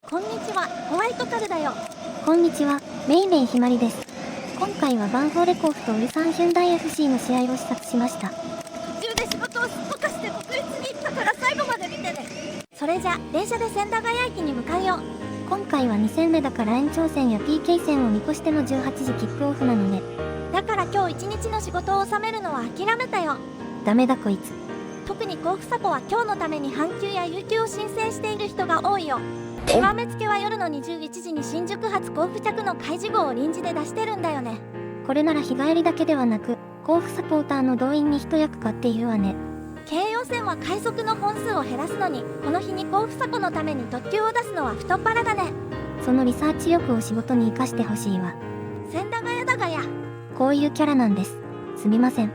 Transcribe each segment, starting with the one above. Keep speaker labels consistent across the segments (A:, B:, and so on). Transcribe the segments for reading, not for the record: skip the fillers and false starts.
A: こんにちは、ホワイトカルだよ。
B: こんにちは、メイメイひまりです。今回はバンフォーレ甲府とウルサンヒュンダイ FC の試合を視察しました。
A: 途中で仕事をすっぽかして国立に行ったから最後まで見てね。それじゃ、電車で千駄ヶ谷駅に向かうよ。
B: 今回は2戦目だから延長戦や PK 戦を見越しての18時キックオフなのね。
A: だから今日一日の仕事を収めるのは諦めたよ。
B: ダメだこいつ。
A: 特に甲府サポは今日のために半休や有給を申請している人が多いよ。極めつけは夜の21時に新宿発甲府着の開示号を臨時で出してるんだよね。
B: これなら日帰りだけではなく、甲府サポーターの動員に一役買っているわね。
A: 京葉線は快速の本数を減らすのに、この日に甲府サポのために特急を出すのは太っ腹だね。
B: そのリサーチ力を仕事に活かしてほしいわ。
A: 千駄ヶ谷だがや。
B: こういうキャラなんです。すみません。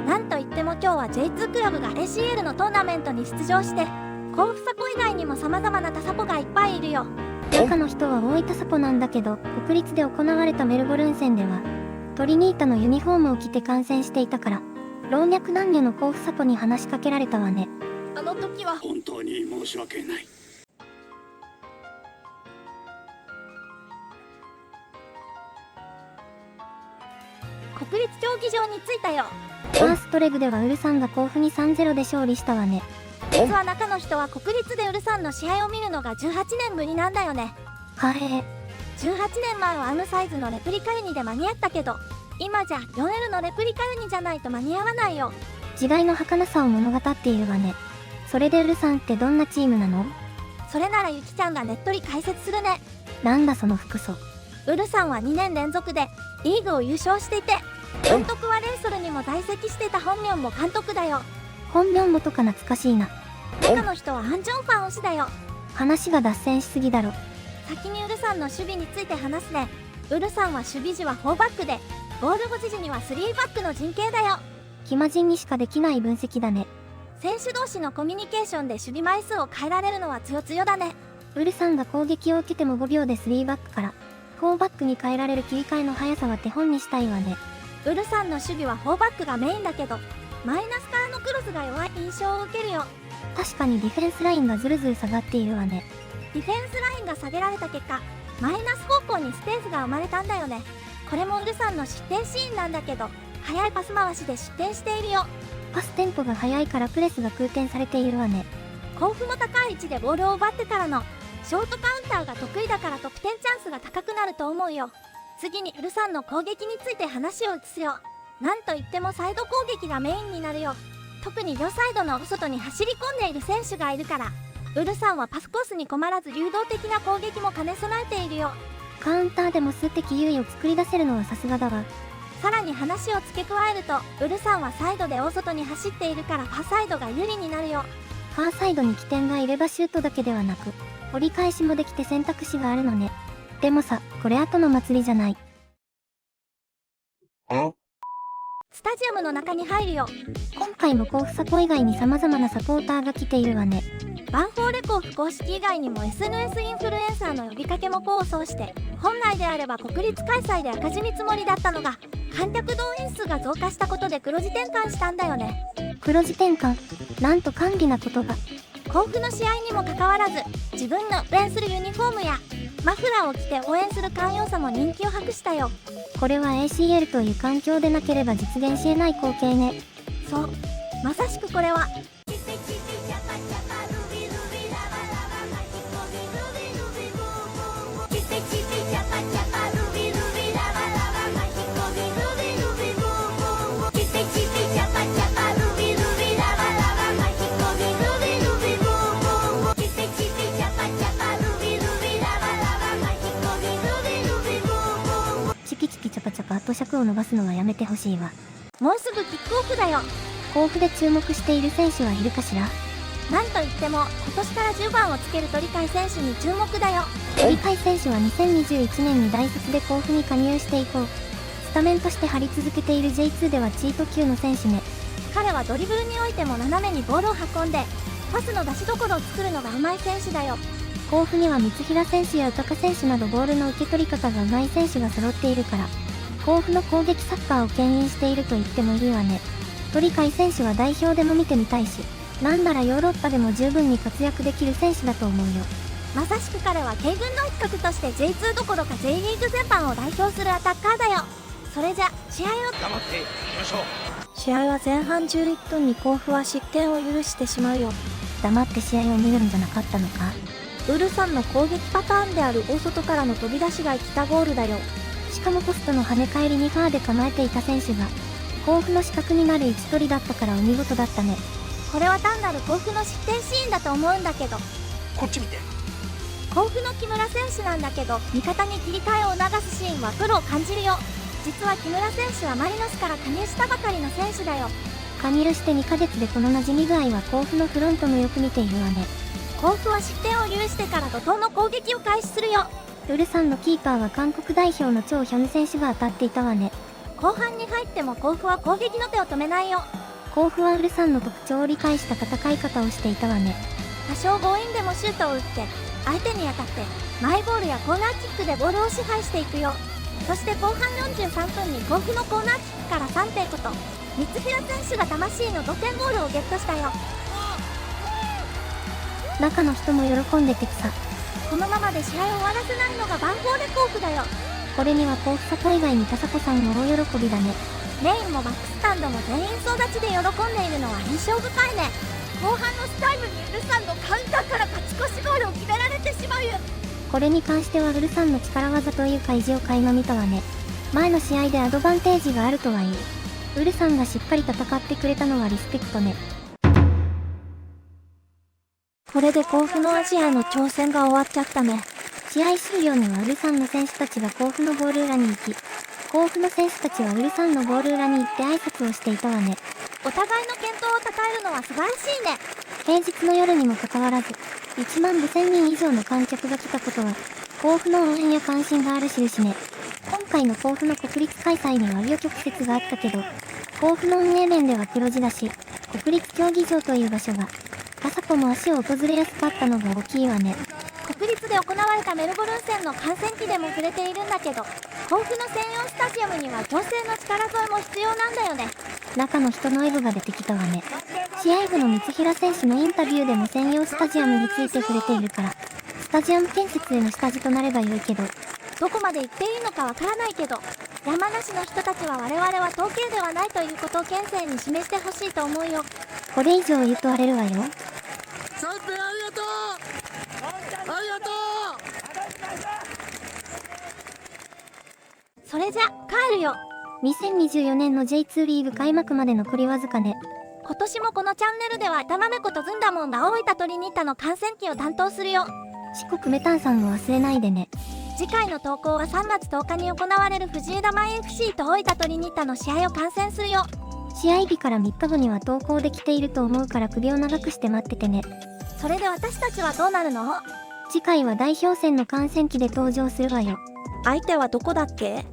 A: なんといっても今日は J2 クラブが ACL のトーナメントに出場して、甲府サポ以外にも様々な他サポがいっぱいいるよ。
B: 中の人は大分サポなんだけど、国立で行われたメルボルン戦ではトリニータのユニフォームを着て観戦していたから、老若男女の甲府サポに話しかけられたわね。
A: あの時は
C: 本当に申し訳ない。
A: 国立競技場に着いたよ。
B: ファーストレグではウルサンが甲府に 3-0 で勝利したわね。
A: 実は中の人は国立でウルサンの試合を見るのが18年ぶりなんだよね。
B: はへ。
A: 18年前はMサイズのレプリカユニで間に合ったけど、今じゃ 4L のレプリカユニじゃないと間に合わないよ。
B: 時代の儚さを物語っているわね。それでウルサンってどんなチームなの？
A: それならゆきちゃんがねっとり解説するね。
B: なんだその服装。
A: ウルサンは2年連続でリーグを優勝していて、監督はレイソルにも在籍していた本名も監督だよ。
B: 本名もとか懐かしいな。
A: 中の人はアンジョンファン推しだよ。
B: 話が脱線しすぎだろ。
A: 先にウルサンの守備について話すね。ウルサンは守備時は4バックで、ボール保持時には3バックの陣形だよ。
B: 暇人にしかできない分析だね。
A: 選手同士のコミュニケーションで守備枚数を変えられるのは強強だね。
B: ウルサンが攻撃を受けても5秒で3バックから4バックに変えられる切り替えの速さは手本にしたいわね。
A: ウルサンの守備は4バックがメインだけど、マイナスからのクロスが弱い印象を受けるよ。
B: 確かにディフェンスラインがずるずる下がっているわね。
A: ディフェンスラインが下げられた結果、マイナス方向にスペースが生まれたんだよね。これもウルサンの失点シーンなんだけど、速いパス回しで失点しているよ。
B: パステンポが速いからプレスが空転されているわね。
A: 甲府も高い位置でボールを奪ってからのショートカウンターが得意だから得点チャンスが高くなると思うよ。次にウルサンの攻撃について話を移すよ。なんといってもサイド攻撃がメインになるよ。特に両サイドの外に走り込んでいる選手がいるから、ウルサンはパスコースに困らず流動的な攻撃も兼ね備えているよ。
B: カウンターでも数的優位を作り出せるのはさすがだわ。
A: さらに話を付け加えると、ウルサンはサイドで大外に走っているからファーサイドが有利になるよ。
B: ファーサイドに起点がいればシュートだけではなく、折り返しもできて選択肢があるのね。でもさ、これ後の祭りじゃない。
A: スタジアムの中に入るよ。
B: 今回も甲府サポ以外に様々なサポーターが来ているわね。
A: バンフォーレ甲府公式以外にも SNS インフルエンサーの呼びかけも功を奏して、本来であれば国立開催で赤字見積もりだったのが、観客動員数が増加したことで黒字転換したんだよね。
B: 黒字転換、なんと甘美な言葉。
A: 甲府の試合にもかかわらず、自分の応援するユニフォームやマフラーを着て応援する寛容さも人気を博したよ。
B: これは ACL という環境でなければ実現し得ない光景ね。
A: そう、まさしくこれは
B: チキチキチャパチャパ後尺を伸ばすのはやめてほしいわ。
A: もうすぐキックオフだよ。
B: 甲府で注目している選手はいるかしら？
A: なんといっても今年から10番をつける鳥海選手に注目だよ。
B: 鳥海選手は2021年に大卒で甲府に加入して以降、スタメンとして張り続けている J2 ではチート級の選手ね。
A: 彼はドリブルにおいても斜めにボールを運んで、パスの出しどころを作るのがうまい選手だよ。
B: 甲府には三平選手や宇高選手などボールの受け取り方がうまい選手が揃っているから、甲府の攻撃サッカーを牽引していると言ってもいいわね。鳥海選手は代表でも見てみたいし、なんならヨーロッパでも十分に活躍できる選手だと思うよ。
A: まさしく彼は軽軍の一角として J2 どころか J リーグ全般を代表するアタッカーだよ。それじゃ試合を。
C: 黙っていきましょう。
A: 試合は前半11分に甲府は失点を許してしまうよ。
B: 黙って試合を見るんじゃなかったのか。
A: ウルサンの攻撃パターンである大外からの飛び出しが生きたゴールだよ。
B: しかもポストの跳ね返りにファーで構えていた選手が甲府の死角になる位置取りだったからお見事だったね。
A: これは単なる甲府の失点シーンだと思うんだけど。
C: こっち見て。
A: 甲府の木村選手なんだけど、味方に切り替えを促すシーンはプロを感じるよ。実は木村選手はマリノスから加入したばかりの選手だよ。
B: 加入して2ヶ月でこの馴染み具合は甲府のフロントもよく見ているわね。
A: 甲府は失点を許してから怒涛の攻撃を開始するよ。
B: ウルサンのキーパーは韓国代表のチョウ・ヒョヌ選手が当たっていたわね。
A: 後半に入っても甲府は攻撃の手を止めないよ。
B: 甲府はウルサンの特徴を理解した戦い方をしていたわね。
A: 多少強引でもシュートを打って相手に当たってマイボールやコーナーキックでボールを支配していくよ。そして後半43分に甲府のコーナーキックから三平こと三平選手が魂の同点ゴールをゲットしたよ。
B: 中の人も喜んでてさ。
A: このままで試合を終わらせないのがヴァンフォーレ甲府だよ。
B: これには甲府サポ以外に田迫さんも大喜びだね。
A: メインもバックスタンドも全員総立ちで喜んでいるのは印象深いね。後半のスタイムにウルサンのカウンターから勝ち越しゴールを決められてしまうよ。
B: これに関してはウルサンの力技というか意地を垣間見たわね。前の試合でアドバンテージがあるとはいえ、ウルサンがしっかり戦ってくれたのはリスペクトね。
A: これで甲府のアジアの挑戦が終わっちゃったね。
B: 試合終了にはウルサンの選手たちが甲府のゴール裏に行き、甲府の選手たちはウルサンのゴール裏に行って挨拶をしていたわね。
A: お互いの健闘を称えるのは素晴らしいね。
B: 平日の夜にもかかわらず、1万5000人以上の観客が来たことは、甲府の応援や関心がある印ね。今回の甲府の国立開催には紆余曲折があったけど、甲府の運営面では黒字だし、国立競技場という場所が、田迫も足を訪れやすかったのが大きいわね。
A: 国立で行われたメルボルン戦の観戦記でも触れているんだけど、甲府の専用スタジアムには調整の力添えも必要なんだよね。
B: 中の人のエゴが出てきたわね。試合後の三平選手のインタビューでも専用スタジアムについて触れているから、スタジアム建設への下地となれば良いけど、
A: どこまで行っていいのかわからないけど、山梨の人たちは我々は統計ではないということを県政に示してほしいと思うよ。
B: これ以上言うと荒れるわよ。
C: 3分ありがとう。ありがと
A: それじゃ帰るよ。
B: 2024年の J2 リーグ開幕まで残りわずかね。
A: 今年もこのチャンネルでは玉目ことずんだもんが大分トリニータの観戦記を担当するよ。
B: 四国メタンさんを忘れないでね。
A: 次回の投稿は3月10日に行われる藤枝マイ FC と大分トリニータの試合を観戦するよ。
B: 試合日から3日後には投稿できていると思うから首を長くして待っててね。
A: それで私たちはどうなるの？
B: 次回は代表戦の観戦記で登場するわよ。
A: 相手はどこだっけ？